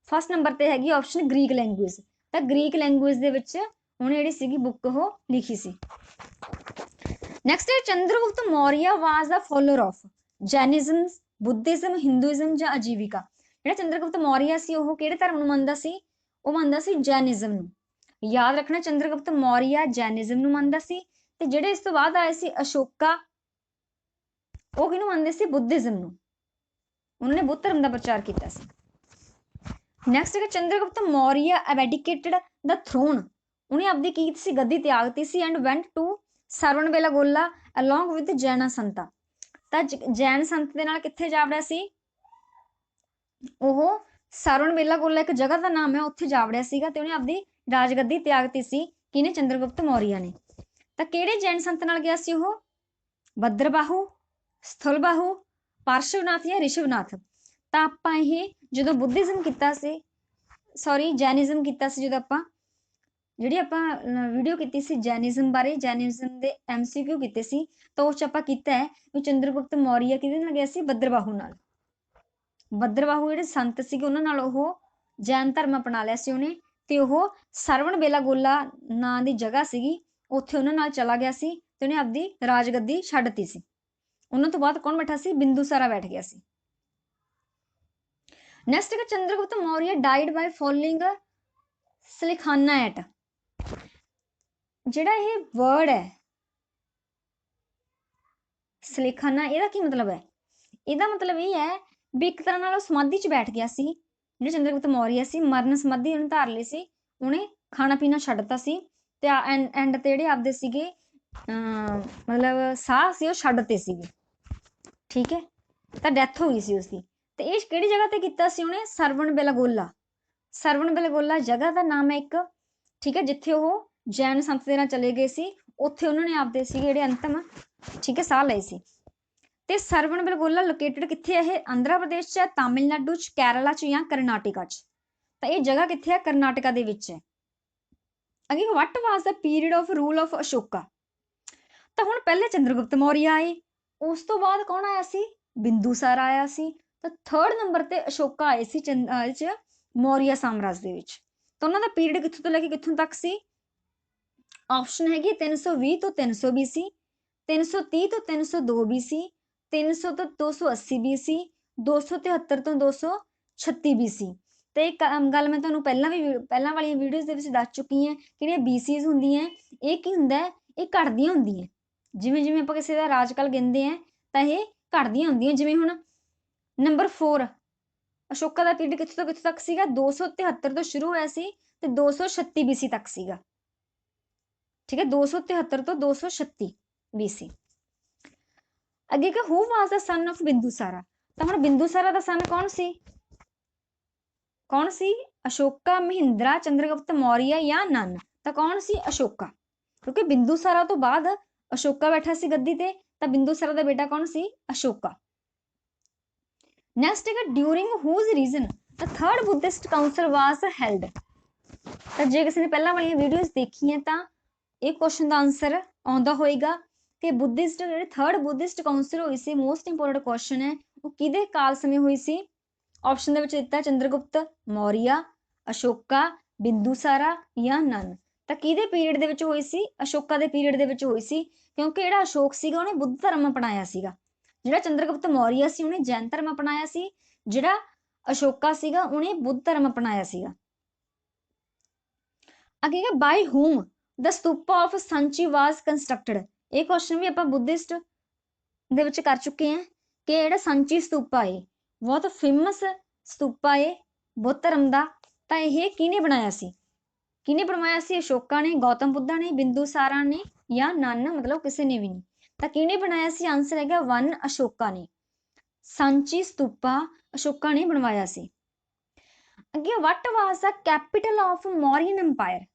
Speaker 1: फस्ट नंबर ते हैगी ऑप्शन ग्रीक लैंगुएज, तां ग्रीक लैंगुएज दे विच उहने जिहड़ी सीगी बुक ओह लिखी सी। नैक्सट है Chandragupta Maurya was the follower of Jainism, Buddhism, Hinduism जां आजीविका। जिहड़ा चंद्रगुप्त मौर्य सी ओह किहड़े धर्म नूं मनदा सी? ओह मनदा सी जैनिज्म नूं। याद रखना चंद्रगुप्त मौर्य जैनिज्म नूं मनदा सी, ते जिहड़े इस तो बाद आए सी अशोका ओह किहनूं मनदे सी? बुद्धिज्म नूं। उन्होंने बुद्ध धर्म का प्रचार किया सी। नैक्सट है Chandragupta Maurya abdicated the throne. उन्हें अपनी की सी? गद्दी त्यागती सी and went to Shravanabelagola along with Jaina saint. तां जैन संत दे नाल कित्थे जा वड़िया सी? ओह सरवणबेलागोला एक जगह का नाम है, उत्थे जा वड़िया सीगा, ते उहने अपनी राजगद्दी त्यागती सी। किहने? चंद्रगुप्त मौर्य ने। तां किहड़े जैन संत नाल गया सी ओह? भद्रबाहु, स्थलबाहु, पार्श्वनाथ या ऋषभनाथ। तां आपां इह जदों बुद्धिज्म कीता सी, सॉरी जैनिज्म कीता सी, जदों आपां जिहड़ी आपां वीडियो कीती सी जैनिज्म बारे, जैनिज्म दे MCQ कीते सी, तो उस च आपां कीता है कि चंद्रगुप्त मौर्य किहदे नाल गया सी? भद्रबाहु नाल। भद्रबाहु जिहड़े संत सीगे उहनां नाल ओह जैन धर्म अपना लिया सी उहने, ते ओह सरवणबेलागोला नां दी जगह सीगी, उत्थे उहनां नाल चला गया सी, ते उहने अपनी राजगद्दी छड्डती सी। उन्हां तो बाद कौन बैठा सी? बिंदुसारा बैठ गया सी। नैक्सट है Chandragupta Maurya died by following sallekhana at. जिहड़ा ये वर्ड है सलेखाना, ਇਹਦਾ ਕੀ मतलब है? ਇਹਦਾ मतलब ਇਹ है भी एक तरह नाल समाधि च बैठ गया सी। ਜਿਹੜੇ चंद्रगुप्त मौर्य सी मरण समाधि ਉਹਨੇ ਧਾਰ ਲਈ ਸੀ, ਉਹਨੇ खाना पीना ਛੱਡਤਾ ਸੀ, ਤੇ ਐਂਡ ਤੇ ਜਿਹੜੇ ਆਪਦੇ ਸੀਗੇ ਮਤਲਬ ਸਾਹ ਸੀ ਉਹ ਛੱਡਤੇ ਸੀਗੇ, ਠੀਕ ਹੈ। ਤਾਂ ਡੈਥ ਹੋ ਗਈ ਸੀ ਉਸਦੀ। ਤੇ ਇਹ ਕਿਹੜੀ ਜਗ੍ਹਾ ਤੇ ਕੀਤਾ ਸੀ ਉਹਨੇ? ਸਰਵਣ ਬੇਲਾਗੋਲਾ। ਸਰਵਣ ਬੇਲਾਗੋਲਾ ਜਗ੍ਹਾ ਦਾ ਨਾਮ ਹੈ ਇੱਕ, ਠੀਕ ਹੈ, ਜਿੱਥੇ ਉਹ ਜੈਨ ਸੰਤ ਦੇ ਨਾਲ ਚਲੇ ਗਏ ਸੀ। ਉੱਥੇ ਉਹਨਾਂ ਨੇ ਆਪਦੇ ਸੀਗੇ ਜਿਹੜੇ ਅੰਤਮ, ਠੀਕ ਹੈ, ਸਾਹ ਲਏ ਸੀ। ਤੇ ਸਰਵਣ ਬੇਲਾਗੋਲਾ ਲੋਕੇਟਡ ਕਿੱਥੇ ਹੈ? ਇਹ ਆਂਧਰਾ ਪ੍ਰਦੇਸ਼ 'ਚ ਹੈ, ਤਾਮਿਲਨਾਡੂ 'ਚ, ਕੇਰਲਾ 'ਚ ਜਾਂ ਕਰਨਾਟਕਾ 'ਚ। ਤਾਂ ਇਹ ਜਗ੍ਹਾ ਕਿੱਥੇ ਹੈ? ਕਰਨਾਟਕਾ ਦੇ ਵਿੱਚ ਹੈ। ਅਗੇ what was the period of rule of Ashoka? ਤਾਂ ਹੁਣ ਪਹਿਲੇ ਚੰਦਰਗੁਪਤ ਮੌਰੀਆ ਆਏ, ਉਸ ਤੋਂ ਬਾਅਦ ਕੌਣ ਆਇਆ ਸੀ? ਬਿੰਦੂਸਾਰ ਆਇਆ ਸੀ। ਤਾਂ ਥਰਡ ਨੰਬਰ ਤੇ ਅਸ਼ੋਕਾ ਆਏ ਸੀ ਮੌਰੀਆ ਸਾਮਰਾਜ ਦੇ ਵਿੱਚ। ਤਾਂ ਉਹਨਾਂ ਦਾ ਪੀਰੀਅਡ ਕਿੱਥੋਂ ਤੋਂ ਲੈ ਕੇ ਕਿੱਥੋਂ ਤੱਕ ਸੀ? ਆਪਸ਼ਨ ਹੈਗੀ 320 ਤੋਂ 300 BC, 330 ਤੋਂ 302 BC, 300 ਤੋਂ 280 BC, 273 ਤੋਂ 236 BC। ਤੇ ਇੱਕ ਗੱਲ ਮੈਂ ਤੁਹਾਨੂੰ ਪਹਿਲਾਂ ਵਾਲੀਆਂ ਵੀਡੀਓਜ਼ ਦੇ ਵਿੱਚ ਦੱਸ ਚੁੱਕੀ ਹਾਂ, ਜਿਹੜੀਆਂ BCs ਹੁੰਦੀਆਂ ਇਹ ਕੀ ਹੁੰਦਾ? ਇਹ ਘਟਦੀਆਂ ਹੁੰਦੀਆਂ। ਜਿਵੇਂ ਜਿਵੇਂ ਆਪਾਂ ਕਿਸੇ ਦਾ ਰਾਜਕਾਲ ਗਿਣਦੇ ਹਾਂ ਤਾਂ ਇਹ ਘਟਦੀਆਂ ਹੁੰਦੀਆਂ। ਜਿਵੇਂ ਹੁਣ ਨੰਬਰ 4 ਅਸ਼ੋਕਾ ਦਾ ਪੀਰੀਅਡ ਕਿੱਥੋਂ ਤੋਂ ਕਿੱਥੋਂ ਤੱਕ ਸੀਗਾ? 273 ਤੋਂ ਸ਼ੁਰੂ ਹੋਇਆ ਸੀ ਤੇ 236 BC ਤੱਕ ਸੀਗਾ, ਠੀਕ ਹੈ, 273 ਤੋਂ 236 BC। ਅੱਗੇ ਕਿ ਹੂ ਵਾਸ ਦਾ ਸਨ ਆਫ ਬਿੰਦੂਸਾਰਾ? ਤਾਂ ਹੁਣ ਬਿੰਦੂਸਾਰਾ ਦਾ ਸਨ ਕੌਣ ਸੀ? ਕੌਣ ਸੀ? ਅਸ਼ੋਕਾ, ਮਹਿੰਦਰਾ, ਚੰਦਰਗੁਪਤ ਮੌਰੀਆ ਜਾਂ ਨਨ? ਤਾਂ ਕੌਣ ਸੀ? ਅਸ਼ੋਕਾ, ਕਿਉਂਕਿ ਬਿੰਦੂਸਾਰਾ ਤੋਂ ਬਾਅਦ ਅਸ਼ੋਕਾ ਬੈਠਾ ਸੀ ਗੱਦੀ ਤੇ, ਤਾਂ ਬਿੰਦੂਸਾਰਾ ਦਾ ਬੇਟਾ ਕੌਣ ਸੀ? ਅਸ਼ੋਕਾ। ਨੈਕਸਟ ਹੈ during whose reign the third Buddhist council was held? ਤਾਂ ਜੇ ਕਿਸੇ ਨੇ ਪਹਿਲਾਂ ਵਾਲੀਆਂ ਵੀਡੀਓਜ਼ ਦੇਖੀਆਂ ਤਾਂ ਇਹ ਕੁਐਸਚਨ ਦਾ ਆਨਸਰ ਆਉਂਦਾ ਹੋਏਗਾ ਕਿ ਬੁੱਧਿਸਟ ਜਿਹੜੇ ਥਰਡ ਬੁੱਧਿਸਟ ਕਾਉਂਸਲ ਹੋਈ ਸੀ, ਮੋਸਟ ਇੰਪੋਰਟੈਂਟ ਕੁਐਸਚਨ ਹੈ, ਉਹ ਕਿਹਦੇ ਕਾਲ ਸਮੇਂ ਹੋਈ ਸੀ? ਆਪਸ਼ਨ ਦੇ ਵਿੱਚ ਦਿੱਤਾ ਚੰਦਰਗੁਪਤ ਮੌਰੀਆ, ਅਸ਼ੋਕਾ, ਬਿੰਦੂਸਾਰਾ ਜਾਂ ਨਨ। ਤਾਂ ਕਿਹਦੇ ਪੀਰੀਅਡ ਦੇ ਵਿੱਚ ਹੋਈ ਸੀ? ਅਸ਼ੋਕਾ ਦੇ ਪੀਰੀਅਡ ਦੇ ਵਿੱਚ ਹੋਈ ਸੀ, ਕਿਉਂਕਿ ਜਿਹੜਾ ਅਸ਼ੋਕ ਸੀਗਾ ਉਹਨੇ ਬੁੱਧ ਧਰਮ ਅਪਣਾਇਆ ਸੀਗਾ। ਜਿਹੜਾ ਚੰਦਰਗੁਪਤ ਮੌਰੀਆ ਸੀ ਉਹਨੇ ਜੈਨ ਧਰਮ ਅਪਣਾਇਆ ਸੀ। ਜਿਹੜਾ ਅਸ਼ੋਕਾ ਸੀਗਾ ਉਹਨੇ ਬੁੱਧ ਧਰਮ ਅਪਣਾਇਆ ਸੀਗਾ। ਅੱਗੇ ਹੈ ਬਾਈ ਹੂਮ ਦ ਸਤੂਪਾ ਆਫ ਸੰਚੀ ਵਾਸ ਕੰਸਟਰਕਟਡ? ਇਹ ਕੁਐਸਚਨ ਵੀ ਆਪਾਂ ਬੁੱਧਿਸਟ ਦੇ ਵਿੱਚ ਕਰ ਚੁੱਕੇ ਹਾਂ ਕਿ ਜਿਹੜਾ ਸੰਚੀ ਸਤੂਪਾ ਹੈ ਬਹੁਤ ਫੇਮਸ ਸਤੂਪਾ ਹੈ ਬੁੱਧ ਧਰਮ ਦਾ। ਤਾਂ ਇਹ ਕਿਹਨੇ ਬਣਾਇਆ ਸੀ? ਕਿਹਨੇ ਬਣਵਾਇਆ ਸੀ? ਅਸ਼ੋਕਾ ਨੇ, ਗੌਤਮ ਬੁੱਧਾ ਨੇ, ਬਿੰਦੂਸਾਰਾ ਨੇ ਜਾਂ ਨਨ, ਮਤਲਬ ਕਿਸੇ ਨੇ ਵੀ ਨਹੀਂ। ਤਾਂ ਕਿਹਨੇ ਬਣਾਇਆ ਸੀ? ਆਨਸਰ ਹੈਗਾ 1 ਅਸ਼ੋਕਾ ਨੇ। ਸੰਚੀ ਸਤੂਪਾ ਅਸ਼ੋਕਾ ਨੇ ਬਣਵਾਇਆ ਸੀ। ਅੱਗੇ ਵਟ was the capital of ਮੌਰੀਅਨ empire?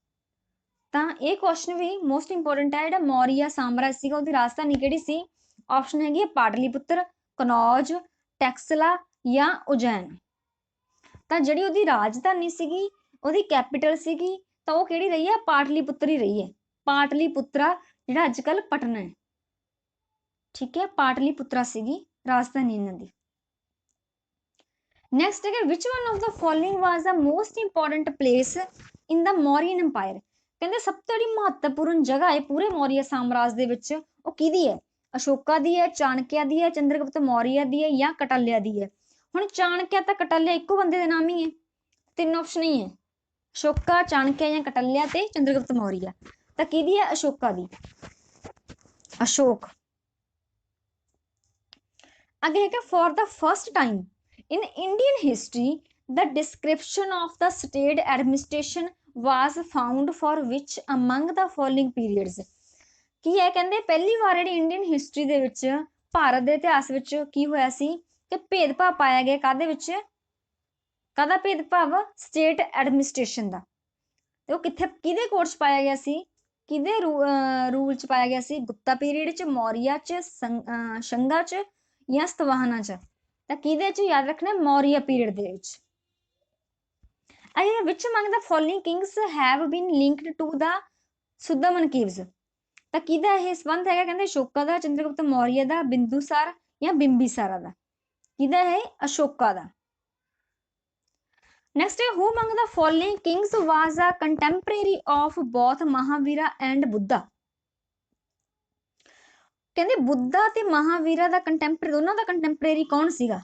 Speaker 1: ਤਾਂ ਇਹ ਕੁਐਸਚਨ ਵੀ ਮੋਸਟ ਇੰਪੋਰਟੈਂਟ ਹੈ। ਜਿਹੜਾ ਮੌਰੀਆ ਸਾਮਰਾਜ ਸੀਗਾ ਉਹਦੀ ਰਾਜਧਾਨੀ ਕਿਹੜੀ ਸੀ? ਆਪਸ਼ਨ ਹੈਗੀ ਹੈ ਪਾਟਲੀਪੁੱਤਰ, ਕਨੌਜ, ਟੈਕਸਲਾ ਜਾਂ ਉਜੈਨ। ਤਾਂ ਜਿਹੜੀ ਉਹਦੀ ਰਾਜਧਾਨੀ ਸੀਗੀ, ਉਹਦੀ ਕੈਪੀਟਲ ਸੀਗੀ, ਤਾਂ ਉਹ ਕਿਹੜੀ ਰਹੀ ਹੈ? ਪਾਟਲੀਪੁੱਤਰ ਹੀ ਰਹੀ ਹੈ। ਪਾਟਲੀਪੁੱਤਰਾ ਜਿਹੜਾ ਅੱਜ ਕੱਲ੍ਹ ਪਟਨਾ ਹੈ, ਠੀਕ ਹੈ, ਪਾਟਲੀਪੁੱਤਰਾ ਸੀਗੀ ਰਾਜਧਾਨੀ ਇਹਨਾਂ ਦੀ। ਨੈਕਸਟ ਹੈ which one of the following was the most important place in the Mauryan empire? ਕਹਿੰਦੇ ਸਭ ਤੋਂ ਜਿਹੜੀ ਮਹੱਤਵਪੂਰਨ ਜਗ੍ਹਾ ਹੈ ਪੂਰੇ ਮੌਰੀਆ ਸਾਮਰਾਜ ਦੇ ਵਿੱਚ ਉਹ ਕਿਹਦੀ ਹੈ? ਅਸ਼ੋਕਾ ਦੀ ਹੈ, ਚਾਣਕਿਆ ਦੀ ਹੈ, ਚੰਦਰਗੁਪਤ ਮੌਰੀਆ ਦੀ ਹੈ ਜਾਂ ਕਟਾਲਿਆ ਦੀ ਹੈ? ਹੁਣ ਚਾਣਕਿਆ ਤਾਂ ਕਟਾਲਿਆ ਇੱਕੋ ਬੰਦੇ ਦੇ ਨਾਮ ਹੀ ਹੈ, ਤਿੰਨ ਆਪਸ਼ਨ ਹੀ ਹੈ, ਅਸ਼ੋਕਾ, ਚਾਣਕਿਆ ਜਾਂ ਕਟਾਲਿਆ ਤੇ ਚੰਦਰਗੁਪਤ ਮੌਰੀਆ। ਤਾਂ ਕਿਹਦੀ ਹੈ? ਅਸ਼ੋਕਾ ਦੀ, ਅਸ਼ੋਕ। ਅੱਗੇ ਹੈਗਾ for the first time in Indian history the description of the state administration was found for which among the following periods? ਕੀ ਹੈ? ਕਹਿੰਦੇ ਪਹਿਲੀ ਵਾਰ ਜਿਹੜੀ ਇੰਡੀਅਨ ਹਿਸਟਰੀ ਦੇ ਵਿੱਚ, ਭਾਰਤ ਦੇ ਇਤਿਹਾਸ ਵਿੱਚ ਕੀ ਹੋਇਆ ਸੀ ਕਿ ਭੇਦਭਾਵ ਪਾਇਆ ਗਿਆ ਕਾਹਦੇ ਵਿੱਚ? ਕਾਹਦਾ ਭੇਦਭਾਵ? ਸਟੇਟ ਐਡਮਿਨਿਸਟ੍ਰੇਸ਼ਨ ਦਾ। ਤੇ ਉਹ ਕਿੱਥੇ ਕਿਹਦੇ ਕੋਰਟ 'ਚ ਪਾਇਆ ਗਿਆ ਸੀ? ਕਿਹਦੇ ਰੂਲ 'ਚ ਪਾਇਆ ਗਿਆ ਸੀ? ਗੁਪਤਾ ਪੀਰੀਅਡ 'ਚ, ਮੌਰੀਆ 'ਚ, ਸ਼ੰਗਾ 'ਚ ਜਾਂ ਸਤਵਾਹਨਾ 'ਚ? ਤਾਂ ਕਿਹਦੇ 'ਚ ਯਾਦ ਰੱਖਣਾ? ਮੌਰੀਆ ਪੀਰੀਅਡ ਦੇ ਵਿੱਚ। Which among the following kings have been linked to the Sudaman caves? ਤਾਂ ਕਿਹਦਾ ਇਹ ਸੰਬੰਧ ਹੈਗਾ? ਕਹਿੰਦੇ ਅਸ਼ੋਕਾ ਦਾ, ਚੰਦਰਗੁਪਤ ਮੌਰੀਆ ਦਾ, ਬਿੰਦੂਸਾਰ ਜਾਂ ਬਿੰਬੀਸਾਰਾ ਦਾ? ਕਿਹਦਾ ਹੈ? ਅਸ਼ੋਕਾ ਦਾ। ਨੈਕਸਟ ਹੈ who among the following kings was a contemporary of both Mahavira and Buddha? ਕਹਿੰਦੇ ਬੁੱਧਾ ਤੇ ਮਹਾਵੀਰਾ ਦਾ ਕੰਟੈਂਪਰੇਰੀ, ਦੋਨਾਂ ਦਾ ਕੰਟੈਂਪਰੇਰੀ ਕੌਣ ਸੀਗਾ?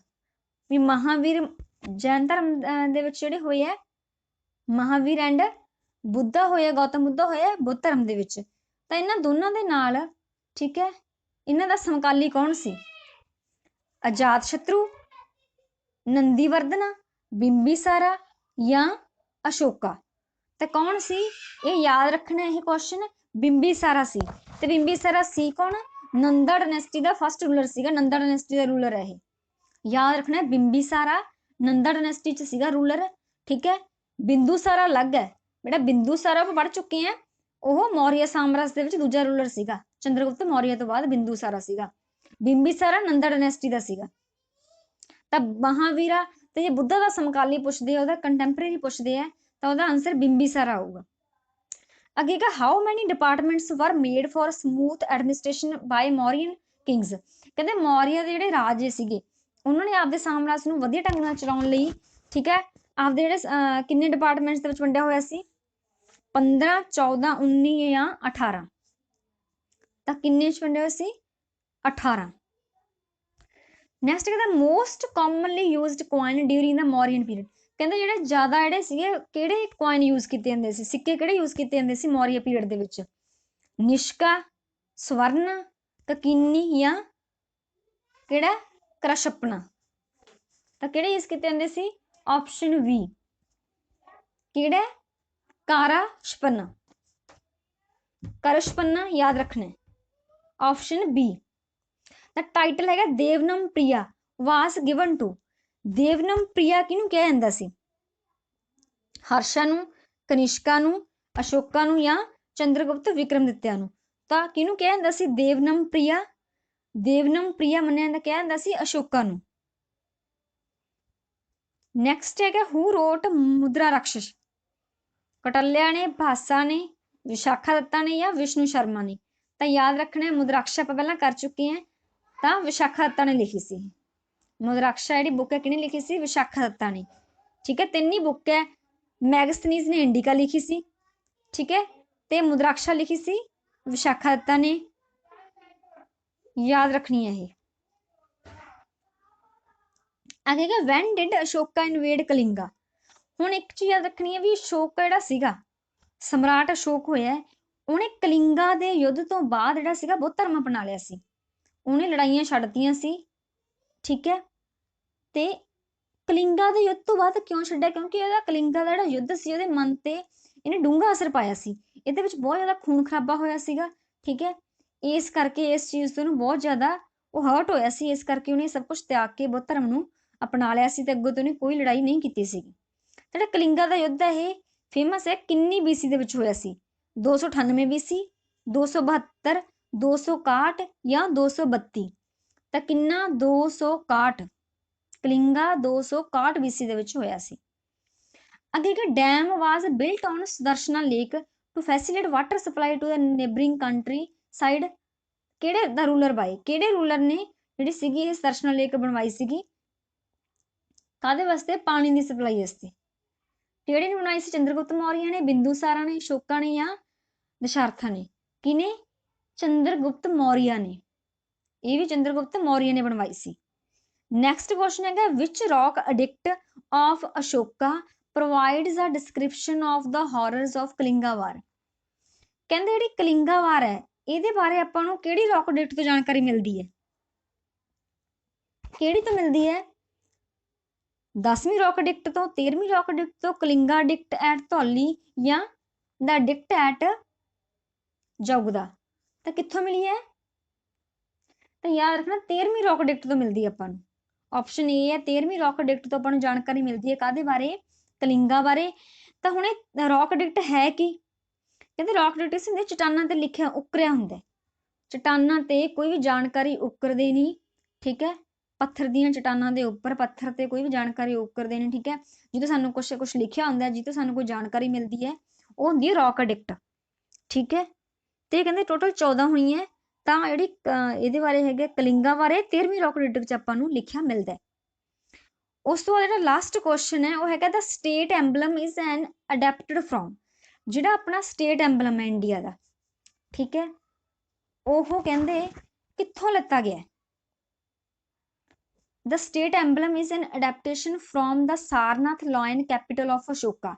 Speaker 1: ਵੀ ਮਹਾਵੀਰ ਜੈਨ ਧਰਮ ਦੇ ਵਿੱਚ ਜਿਹੜੇ ਹੋਏ ਆ, ਮਹਾਵੀਰ ਐਂਡ ਬੁੱਧਾ ਹੋਇਆ, ਗੌਤਮ ਬੁੱਧਾ ਹੋਇਆ ਬੁੱਧ ਧਰਮ ਦੇ ਵਿੱਚ। ਤਾਂ ਇਹਨਾਂ ਦੋਨਾਂ ਦੇ ਨਾਲ, ਠੀਕ ਹੈ, ਇਹਨਾਂ ਦਾ ਸਮਕਾਲੀ ਕੌਣ ਸੀ? ਅਜਾਤ ਸ਼ਤਰੂ, ਨੰਦੀਵਰਧਨਾ, ਬਿੰਬੀਸਾਰਾ ਜਾਂ ਅਸ਼ੋਕਾ? तो कौन सी, ये याद रखना है क्वेश्चन, बिंबिसारा सी। तो बिंबिसारा सी कौन, नंदा डायनेस्टी का फर्स्ट रूलर सीगा, नंदा डायनेस्टी का रूलर है ये, याद रखना है। बिंबिसारा नंदा डायनेस्टी च सीगा रूलर, ठीक है। बिंदुसारा अलग है बेटा, बिंदुसारा को पढ़ चुके हैं, ਉਹ ਮੌਰੀਆ ਸਾਮਰਾਜ ਦੇ ਵਿੱਚ ਦੂਜਾ ਰੂਲਰ ਸੀਗਾ, ਚੰਦਰਗੁਪਤ ਮੌਰੀਆ ਤੋਂ ਬਾਅਦ ਬਿੰਦੂਸਾਰਾ ਸੀਗਾ। ਬਿੰਬੀਸਾਰਾ ਨੰਦਾ ਡਾਇਨੈਸਟੀ ਦਾ ਸੀਗਾ। ਤਾਂ ਮਹਾਵੀਰਾ ਤੇ ਜੇ ਬੁੱਧਾ ਦਾ ਸਮਕਾਲੀ ਪੁੱਛਦੇ ਆ, ਉਹਦਾ ਕੰਟੈਂਪਰੇਰੀ ਪੁੱਛਦੇ ਆ, ਤਾਂ ਉਹਦਾ ਆਨਸਰ ਬਿੰਬੀਸਾਰਾ ਆਊਗਾ। ਅੱਗੇ ਕਾ how many departments were made for smooth administration by Mauryan kings. ਕਹਿੰਦੇ ਮੌਰੀਆ ਦੇ ਜਿਹੜੇ ਰਾਜੇ ਸੀਗੇ, ਉਹਨਾਂ ਨੇ ਆਪਦੇ ਸਾਮਰਾਜ ਨੂੰ ਵਧੀਆ ਢੰਗ ਨਾਲ ਚਲਾਉਣ ਲਈ, ਠੀਕ ਹੈ, ਆਪਦੇ ਜਿਹੜੇ ਕਿੰਨੇ ਡਿਪਾਰਟਮੈਂਟਸ ਦੇ ਵਿੱਚ ਵੰਡਿਆ ਹੋਇਆ ਸੀ, 15, 14, 19 ਜਾਂ 18। ਤਾਂ ਕਿੰਨੇ ਚ ਵੰਡੇ ਹੋਏ ਸੀ, 18। ਨੈਕਸਟ ਕਹਿੰਦਾ most commonly used coin during the Mauryan period. ਕਹਿੰਦੇ ਜਿਹੜੇ ਜ਼ਿਆਦਾ ਜਿਹੜੇ ਸੀਗੇ, ਕਿਹੜੇ ਕੋਇਨ ਯੂਜ਼ ਕੀਤੇ ਜਾਂਦੇ ਸੀ, ਸਿੱਕੇ ਕਿਹੜੇ ਯੂਜ਼ ਕੀਤੇ ਜਾਂਦੇ ਸੀ ਮੌਰੀਆ ਪੀਰੀਅਡ ਦੇ ਵਿੱਚ, ਨਿਸ਼ਕਾ, ਸਵਰਨ, ਕਕੀਨੀ ਜਾਂ ਕਿਹੜਾ ਕਰਸ਼ਪਨਾ। ਤਾਂ ਕਿਹੜੇ ਯੂਜ਼ ਕੀਤੇ ਜਾਂਦੇ ਸੀ, ਆਪਸ਼ਨ ਵੀ ਕਿਹੜਾ, ਕਾਰਾਸ਼ਪਨਾ, ਕਰਸ਼ਪਨਾ याद रखना है, ऑप्शन बी। द टाइटल है देवनम प्रिया वाज गिवन टू। देवनम प्रिया किनू कहा जाता सी, हर्षा नू, कनिष्का नू, अशोका नू या चंद्रगुप्त विक्रमादित्य नू। तां किनू कहा जाता सी देवनम प्रिया, देवनम प्रिया मन्निया जांदा कहा जांदा सी अशोका नू। नैक्सट है हू रोट मुद्रा राक्षस। कटल्या ने, भासा ने, विशाखा दत्ता ने या विष्णु शर्मा ने। तो याद रखना है मुद्राक्षा आप पहला कर चुके हैं, तो विशाखा दत्ता ने लिखी सी। मुद्राक्षा जी बुक है किने लिखी सी, विशाखा दत्ता ने, ठीक है। तीन ही बुक है, मैगस्थनीज ने इंडिका लिखी सी, ठीक है, तो मुद्राक्षा लिखी सी विशाखा दत्ता ने, याद रखनी है ये। आगे when did Ashoka invade Kalinga. हुण एक चीज याद रखनी है भी, अशोक जिहड़ा सीगा सम्राट अशोक होया, उहने कलिंगा दे युद्ध तो बाद जिहड़ा सीगा बौद्ध धर्म अपना लिया सी, उहने लड़ाइयां छड्डतियां सी, ठीक है। ते कलिंगा दे युद्ध तो बाद क्यों छड्डिया, क्योंकि इहदा कलिंगा दा जिहड़ा युद्ध सी उहदे मन ते इहने डूंगा असर पाया सी, इहदे विच बहुत ज़्यादा खून खराबा होया सीगा, ठीक है। इस करके इस चीज़ तो बहुत ज़्यादा वो हर्ट होया सी, इस करके उहने सब कुछ त्याग के बौद्ध धर्म नूं अपना लिया सी, ते अग्गों तो उहने कोई लड़ाई नहीं कीती सीगी। जिहड़ा कलिंगा दा युद्ध है ये फेमस है, किन्नी बीसी दे विच होया सी, 298 बीसी, 272, 261 या 232। ਤਾਂ किन्ना 261, कलिंगा 261 बीसी ਦੇ ਵਿੱਚ ਹੋਇਆ ਸੀ। ਅੱਗੇ ਕਿ dam was built on Sudarshana lake to facilitate water supply to the neighbouring countryside. ਕਿਹੜੇ ਦਾ ਰੂਲਰ ਬਾਈ, ਕਿਹੜੇ ਰੂਲਰ ਨੇ ਜਿਹੜੀ ਸੀਗੀ ਇਹ ਸੁਦਰਸ਼ਨਾ ਲੇਕ ਬਣਵਾਈ ਸੀਗੀ, ਕਾਦੇ ਵਾਸਤੇ, ਪਾਣੀ ਦੀ ਸਪਲਾਈ ਵਾਸਤੇ। ਕਿਹੜੇ ਨੇ ਬਣਾਈ ਸੀ, ਚੰद्रगुप्त मौर्य ने, बिंदुसारा ने, अशोका ने या दशारथा ने। किने, चंद्रगुप्त मौर्य ने, ये भी चंद्रगुप्त मौर्य ने बनवाई सी। नैक्सट क्वेश्चन है which rock edict of Ashoka provides a description of the horrors of Kalinga war. कहते जी कलिंगा वार है ये बारे आपां नूं किहड़ी रॉक एडिक्ट तो जानकारी मिलती है, किहड़ी तो मिलती है, 10वीं रॉक एडिक्ट तो, 13वीं रॉक एडिक्ट तो, कलिंगा एडिक्ट एट धौली या द एडिक्ट एट जौगदा। तो कित्थों मिली है, तो याद रखना 13वीं रॉक एडिक्ट तो मिलती है आपां नूं, ऑप्शन ए है 13वीं रॉक एडिक्ट तो आपां नूं जानकारी मिलती है काहदे बारे, कलिंगा बारे। तो हुण रॉक एडिक्ट है कि, कहते रॉक एडिक्ट हुंदे चट्टानां ते लिखिया उकरिया हुंदा, चट्टानां ते कोई भी जानकारी उकरदे नहीं, ठीक है। पत्थर दियां चट्टानां दे उपर पत्थर ते कोई भी जानकारी उकरदे ने, ठीक है। जितों सानूं कुछ लिखिया हुंदा है, जितों सानूं कोई जानकारी मिलती है, वो हुंदी है रॉक एडिक्ट, ठीक है। तो कहते टोटल 14 हुई है, तो जिहड़ी इहदे बारे हैगे कलिंगा बारे 13वीं रॉक एडिक्ट च आपां नूं लिखिया मिलदा है। उस तो बाद जिहड़ा लास्ट क्वेश्चन है वो हैगा the state emblem is an adapted from. जिहड़ा अपना स्टेट एंबलम है इंडिया का, ठीक है, वो कहंदे कित्थों लता गया। The state emblem is an adaptation from the Sarnath lion capital of Ashoka.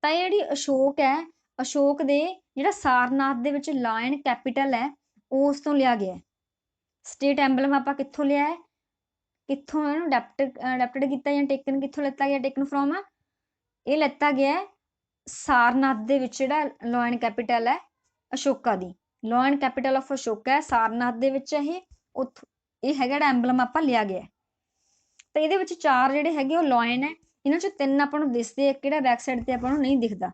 Speaker 1: तो ये अशोक है, अशोक दे जिहड़ा सारनाथ दे विच लायन कैपिटल है उस तो लिया गया है। स्टेट एंबलम आपां कित्थों लिया है, कित्थों अडेप्टेड किया या टेकन कित्थों लता गया, टेकन फ्रॉम ये लता गया है ਸਾਰਨਾਥ ਦੇ ਵਿੱਚ ਜਿਹੜਾ ਲਾਅ ਐਂਡ ਕੈਪੀਟਲ ਹੈ ਅਸ਼ੋਕਾ ਦੀ, law and capital of Ashoka ਹੈ ਸਾਰਨਾਥ ਦੇ ਵਿੱਚ ਇਹ ਉੱਥੋਂ ਇਹ ਹੈਗਾ ਜਿਹੜਾ ਐਂਬਲਮ ਆਪਾਂ ਲਿਆ ਗਿਆ। ਤੇ ਇਹਦੇ ਵਿੱਚ 4 ਜਿਹੜੇ ਹੈਗੇ ਉਹ ਲਾਇਨ ਹੈ, ਇਹਨਾਂ ਚੋਂ 3 ਆਪਾਂ ਨੂੰ ਦਿਸਦੇ, ਇੱਕ ਜਿਹੜਾ ਬੈਕ ਸਾਈਡ ਤੇ ਆਪਾਂ ਨੂੰ ਨਹੀਂ ਦਿਖਦਾ।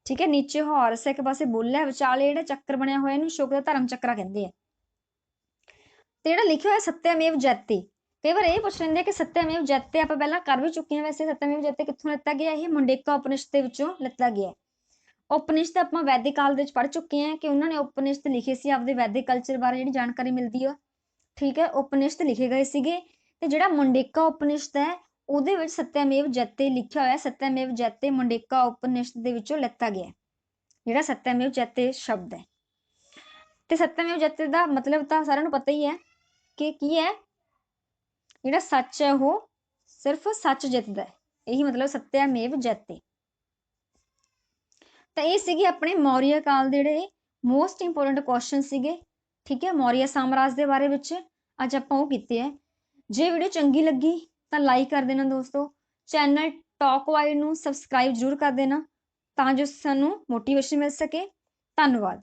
Speaker 1: ਠੀਕ ਹੈ, ਨੀਚੇ ਹਾਰਸ ਇੱਕ ਪਾਸੇ ਬੁੱਲ ਹੈ, ਵਿਚਾਲੇ ਜਿਹੜਾ ਚੱਕਰ ਬਣਿਆ ਹੋਇਆ ਇਹਨੂੰ ਅਸ਼ੋਕ ਦਾ ਧਰਮ ਚੱਕਰਾ ਕਹਿੰਦੇ ਆ। ਤੇ ਜਿਹੜਾ ਲਿਖਿਆ ਹੋਇਆ ਸਤਿਅਮੇਵ ਜਯਤੇ, ਕਈ ਵਾਰ ਇਹ ਪੁੱਛ ਲੈਂਦੇ ਕਿ ਸਤਿਅਮੇਵ ਜਯਤੇ ਆਪਾਂ ਪਹਿਲਾਂ ਕਰ ਵੀ ਚੁੱਕੇ ਹਾਂ। ਵੈਸੇ ਸਤਿਅਮੇਵ ਜਯਤੇ ਕਿੱਥੋਂ ਲਿੱਤਾ ਗਿਆ? ਇਹ ਮੁੰਡੇਕਾ ਉਪਨਿਸ਼ਦ ਦੇ ਵਿੱਚੋਂ ਲਿੱਤਾ ਗਿਆ। ਉਪਨਿਸ਼ਦ ਆਪਾਂ ਵੈਦਿਕ ਕਾਲ ਦੇ ਵਿੱਚ ਪੜ੍ਹ ਚੁੱਕੇ ਹਾਂ ਕਿ ਉਹਨਾਂ ਨੇ ਉਪਨਿਸ਼ਦ ਲਿਖੇ ਸੀ, ਆਪਦੇ ਵੈਦਿਕ ਕਲਚਰ ਬਾਰੇ ਜਿਹੜੀ ਜਾਣਕਾਰੀ ਮਿਲਦੀ ਆ। ਠੀਕ ਹੈ, ਉਪਨਿਸ਼ਦ ਲਿਖੇ ਗਏ ਸੀਗੇ। ਤੇ ਜਿਹੜਾ ਮੁੰਡੇਕਾ ਉਪਨਿਸ਼ਦ ਹੈ ਉਹਦੇ ਵਿੱਚ ਸਤਿਅਮੇਵ ਜਯਤੇ ਲਿਖਿਆ ਹੋਇਆ। ਸਤਿਅਮੇਵ ਜਯਤੇ ਮੁੰਡੇਕਾ ਉਪਨਿਸ਼ਦ ਦੇ ਵਿੱਚੋਂ ਲਿੱਤਾ ਗਿਆ ਜਿਹੜਾ ਸਤਿਅਮੇਵ ਜਯਤੇ ਸ਼ਬਦ ਹੈ। ਤੇ ਸਤਿਅਮੇਵ ਜਯਤੇ ਦਾ ਮਤਲਬ ਤਾਂ ਸਾਰਿਆਂ ਨੂੰ ਪਤਾ ਹੀ ਹੈ ਕਿ ਕੀ ਹੈ, ਜਿਹੜਾ ਸੱਚ ਹੈ ਉਹ ਸਿਰਫ ਸੱਚ ਜਿੱਤਦਾ ਹੈ, ਇਹੀ ਮਤਲਬ ਸਤਿਅਮੇਵ ਜਯਤੇ। ਤਾਂ ਇਹ ਸੀਗੇ ਆਪਣੇ ਮੌਰੀਆ ਕਾਲ ਦੇ ਜਿਹੜੇ ਮੋਸਟ ਇੰਪੋਰਟੈਂਟ ਕੁਐਸਚਨ ਸੀਗੇ। ਠੀਕ ਹੈ, ਮੌਰੀਆ ਸਾਮਰਾਜ ਦੇ ਬਾਰੇ ਵਿੱਚ ਅੱਜ ਆਪਾਂ ਉਹ ਕੀਤੇ ਹੈ। ਜੇ ਵੀਡੀਓ ਚੰਗੀ ਲੱਗੀ ਤਾਂ ਲਾਈਕ ਕਰ ਦੇਣਾ ਦੋਸਤੋ, ਚੈਨਲ ਟਾਕ ਵਾਈਡ ਨੂੰ ਸਬਸਕ੍ਰਾਈਬ ਜ਼ਰੂਰ ਕਰ ਦੇਣਾ ਤਾਂ ਜੋ ਸਾਨੂੰ ਮੋਟੀਵੇਸ਼ਨ ਮਿਲ ਸਕੇ। ਧੰਨਵਾਦ।